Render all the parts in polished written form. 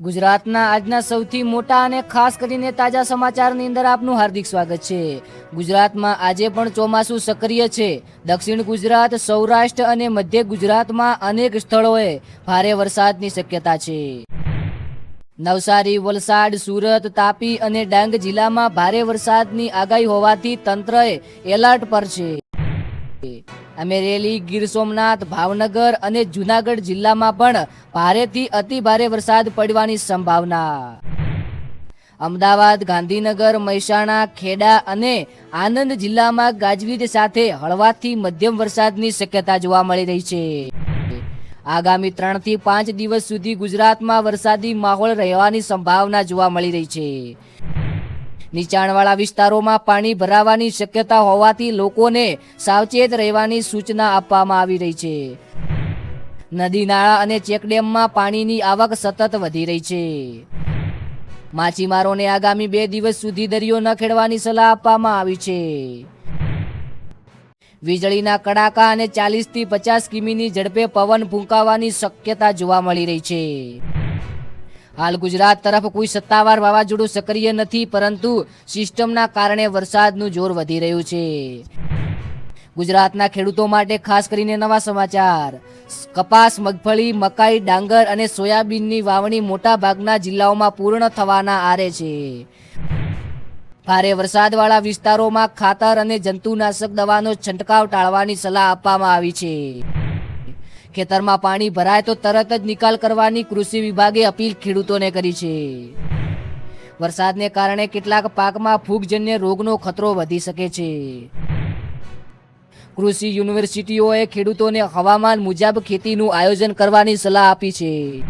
ગુજરાતના આજના સૌથી મોટા અને ખાસ કરીને તાજા સમાચારની અંદર આપનું હાર્દિક સ્વાગત છે। ગુજરાતમાં આજે પણ ચોમાસું સક્રિય છે। દક્ષિણ ગુજરાત, સૌરાષ્ટ્ર અને મધ્ય ગુજરાતમાં અનેક સ્થળોએ ભારે વરસાદની શક્યતા છે। નવસારી, વલસાડ, સુરત, તાપી અને ડાંગ જિલ્લામાં ભારે વરસાદની આગાહી હોવાથી તંત્રએ એલર્ટ પર છે। અમરેલી, ગીર સોમનાથ, ભાવનગર અને જૂનાગઢ જિલ્લામાં પણ ભારેથી અતિ ભારે વરસાદ પડવાની સંભાવના। અમદાવાદ, ગાંધીનગર, મહેસાણા, ખેડા અને આણંદ જિલ્લામાં ગાજવીજ સાથે હળવાથી મધ્યમ વરસાદની શક્યતા જોવા મળી રહી છે। આગામી 3 થી 5 દિવસ સુધી ગુજરાતમાં વરસાદી માહોલ રહેવાની સંભાવના જોવા મળી રહી છે। નીચાણવાળા વિસ્તારોમાં પાણી ભરાવાની શક્યતા હોવાથી લોકોને સાવચેત રહેવાની સૂચના આપવામાં આવી રહી છે। નદી, નાળા અને ચેકડેમમાં પાણીની આવક સતત વધી રહી છે। માછીમારોને આગામી 2 દિવસ સુધી દરિયો ન ખેડવાની સલાહ આપવામાં આવી છે। વીજળીના કડાકા અને 40 થી 50 કિમીની ઝડપે પવન ફૂંકાવાની શક્યતા જોવા મળી રહી છે। હાલ ગુજરાત તરફ કોઈ સત્તાવાર વાવાઝોડું સક્રિય નથી, પરંતુ સિસ્ટમના કારણે વરસાદનું જોર વધી રહ્યું છે। ગુજરાતના ખેડૂતો માટે ખાસ કરીને નવા સમાચાર। કપાસ, મગફળી, મકાઈ, ડાંગર અને સોયાબીનની વાવણી મોટા ભાગના જિલ્લાઓમાં પૂર્ણ થવાના આરે છે। ભારે વરસાદવાળા વિસ્તારોમાં ખાતર અને જંતુનાશક દવાનો છંટકાવ ટાળવાની સલાહ આપવામાં આવી છે। ખેતરમાં પાણી ભરાય તો તરત જ નિકાલ કરવાની કૃષિ વિભાગે અપીલ ખેડૂતોને કરી છે। વરસાદને કારણે કેટલાક પાકમાં ફૂગજન્ય રોગનો ખતરો વધી શકે છે। કૃષિ યુનિવર્સિટીઓએ ખેડૂતોને હવામાન મુજબ ખેતીનું આયોજન કરવાની સલાહ આપી છે।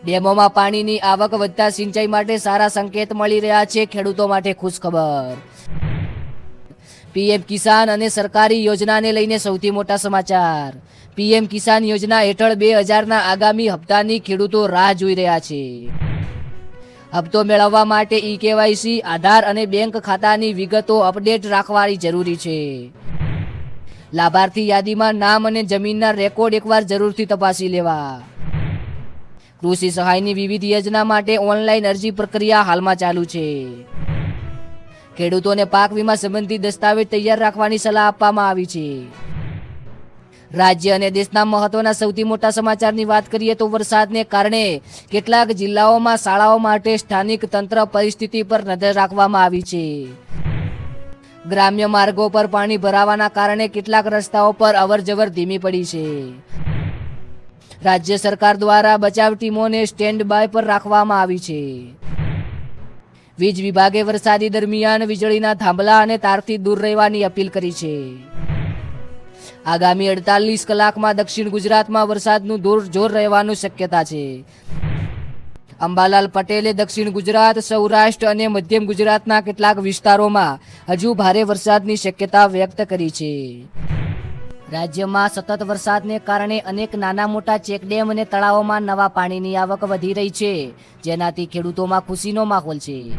ડેમોમાં પાણીની આવક વધતા સિંચાઈ માટે સારા સંકેત મળી રહ્યા છે। ખેડૂતો માટે ખુશખબર। પીએમ કિસાન અને સરકારી યોજનાને લઈને સૌથી મોટા સમાચાર। પીએમ કિસાન યોજના હેઠળ 2000ના આગામી હપ્તાની ખેડૂતો રાહ જોઈ રહ્યા છે। હપ્તો મેળવવા માટે ઈ-કેવાયસી, આધાર અને બેંક ખાતાની વિગતો અપડેટ રાખવાની જરૂરી છે। લાભાર્થી યાદીમાં નામ અને જમીનના રેકોર્ડ એકવાર જરૂરથી તપાસી લેવા। કૃષિ સહાયની વિવિધ યોજના માટે ઓનલાઈન અરજી પ્રક્રિયા હાલમાં ચાલુ છે। ખેડૂતોને પાક વીમા સંબંધી દસ્તાવેજ તૈયાર રાખવાની સલાહ આપવામાં આવી છે। રાજ્ય અને દેશના મહત્વના સૌથી મોટા સમાચારની વાત કરીએ તો વરસાદને કારણે કેટલાક જિલ્લાઓમાં શાળાઓ માટે સ્થાનિક તંત્ર પરિસ્થિતિ પર નજર રાખવામાં આવી છે। ગ્રામ્ય માર્ગો પર પાણી ભરાવાના કારણે કેટલાક રસ્તાઓ પર અવરજવર ધીમી પડી છે। રાજ્ય સરકાર દ્વારા બચાવ ટીમોને સ્ટેન્ડ બાય પર રાખવામાં આવી છે। વીજ વિભાગે વરસાદી દરમિયાન વીજળીના થાંભલા અને તારથી દૂર રહેવાની અપીલ કરી છે। આગામી 48 કલાકમાં દક્ષિણ ગુજરાતમાં વરસાદનું જોર રહેવાની શક્યતા છે। અંબાલાલ પટેલે દક્ષિણ ગુજરાત, સૌરાષ્ટ્ર અને મધ્યમ ગુજરાતના કેટલાક વિસ્તારોમાં હજુ ભારે વરસાદની શક્યતા વ્યક્ત કરી છે। રાજ્યમાં સતત વરસાદને કારણે અનેક નાના મોટા ચેકડેમ અને તળાવોમાં નવા પાણીની આવક વધી રહી છે, જેનાથી ખેડૂતોમાં ખુશીનો માહોલ છે।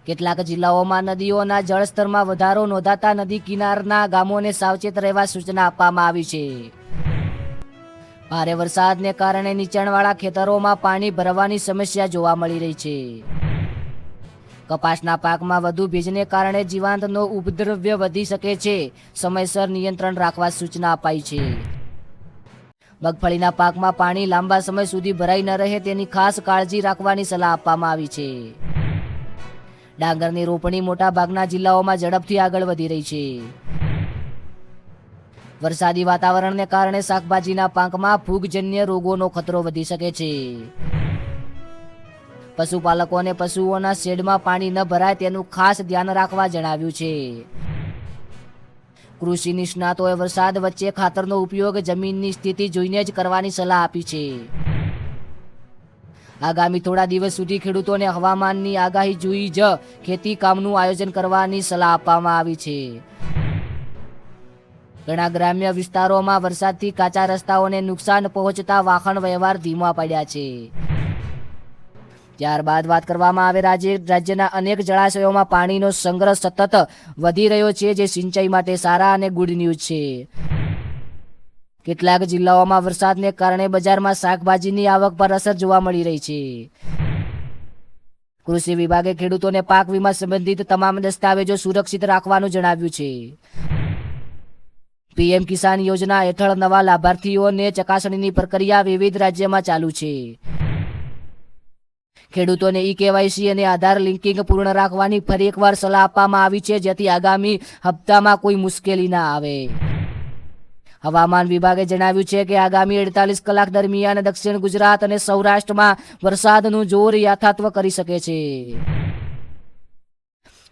કેટલાક જિલ્લાઓમાં નદીઓના જળસ્તરમાં વધારો નોંધાતા નદી કિનારના ગામોને સાવચેત રહેવા સૂચના આપવામાં આવી છે। ભારે વરસાદને કારણે નીચાણવાળા ખેતરોમાં પાણી ભરવાની સમસ્યા જોવા મળી રહી છે। કપાસના પાકમાં વધુ ભેજને કારણે જીવાતનો ઉપદ્રવ વધી શકે છે, સમયસર નિયંત્રણ રાખવા સૂચના અપાઈ છે। મગફળીના પાકમાં પાણી લાંબા સમય સુધી ભરાઈ ન રહે તેની ખાસ કાળજી રાખવાની સલાહ આપવામાં આવી છે। ડાંગરની રોપણી મોટા ભાગના જિલ્લાઓમાં ઝડપથી આગળ વધી રહી છે। વરસાદી વાતાવરણને કારણે શાકભાજીના પાકમાં ફૂગજન્ય રોગોનો ખતરો વધી શકે છે। પશુપાલકોને પશુઓના શેડમાં પાણી ન ભરાય તેનું ખાસ ધ્યાન રાખવા જણાવ્યું છે। કૃષિ નિષ્ણાતોએ વરસાદ વચ્ચે ખાતરનો ઉપયોગ જમીનની સ્થિતિ જોઈને જ કરવાની સલાહ આપી છે। આગામી થોડા દિવસ સુધી ખેડૂતોને હવામાનની આગાહી જોઈ જ ખેતી કામનું આયોજન કરવાની સલાહ આપવામાં આવી છે। ઘણા ગ્રામ્ય વિસ્તારોમાં વરસાદથી કાચા રસ્તાઓને નુકસાન પહોંચતા વાહન વ્યવહાર ધીમા પડ્યા છે। ત્યારબાદ વાત કરવામાં આવે રાજ્યના અનેક જળાશયોમાં પાણીનો સંગ્રહ સતત વધી રહ્યો છે, જે સિંચાઈ માટે સારા અને ગુડ ન્યૂઝ છે। કેટલાક જિલ્લાઓમાં વરસાદને કારણે બજારમાં શાકભાજીની આવક પર અસર જોવા મળી રહી છે. કૃષિ વિભાગે ખેડૂતોને પાક વીમા સંબંધિત તમામ દસ્તાવેજો સુરક્ષિત રાખવાનું જણાવ્યું છે. પીએમ કિસાન યોજના હેઠળ નવા લાભાર્થીઓને ચકાસણીની પ્રક્રિયા વિવિધ રાજ્યમાં ચાલુ છે. ખેડૂતોને ઈ-કેવાયસી અને આધાર લિંકિંગ પૂર્ણ રાખવાની ફરી એકવાર સલાહ આપવામાં આવી છે, જેથી આગામી હપ્તામાં કોઈ મુશ્કેલી ના આવે. હવામાન વિભાગે જણાવ્યું છે કે આગામી 48 કલાક દરમિયાન દક્ષિણ ગુજરાત અને સૌરાષ્ટ્રમાં વરસાદનું જોર યથાવત કરી શકે છે.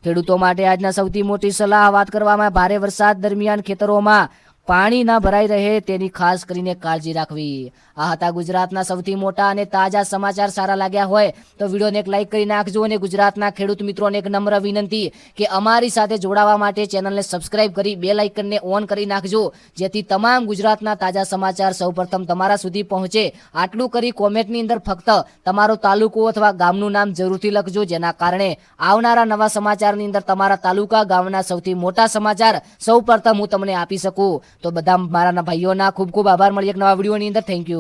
ખેડૂતો માટે આજના સૌથી મોટી સલાહ વાત કરવામાં ભારે વરસાદ દરમિયાન ખેતરોમાં પાણી ન ભરાઈ રહે તેની ખાસ કરીને કાળજી રાખવી. આ હતા ગુજરાતના સૌથી મોટા અને તાજા સમાચાર. સારા લાગ્યા હોય તો વિડીયોને એક લાઈક કરી નાખજો અને ગુજરાતના ખેડૂત મિત્રોને એક નમ્ર વિનંતી કે અમારી સાથે જોડાવા માટે ચેનલને સબસ્ક્રાઇબ કરી બેલ આઇકનને ઓન કરી નાખજો, જેથી તમામ ગુજરાતના તાજા સમાચાર સૌપ્રથમ તમારા સુધી પહોંચે. આટલું કરી કોમેન્ટની અંદર ફક્ત તમારો તાલુકો અથવા ગામનું નામ જરૂરથી લખજો, જેના કારણે આવનારા નવા સમાચારની અંદર તમારા તાલુકા ગામના સૌથી મોટા સમાચાર સૌપ્રથમ હું તમને આપી શકું. તો બધા મારા ભાઈઓના ખૂબ ખૂબ આભાર. મળીએ એક નવા વિડીયોની અંદર. Thank you.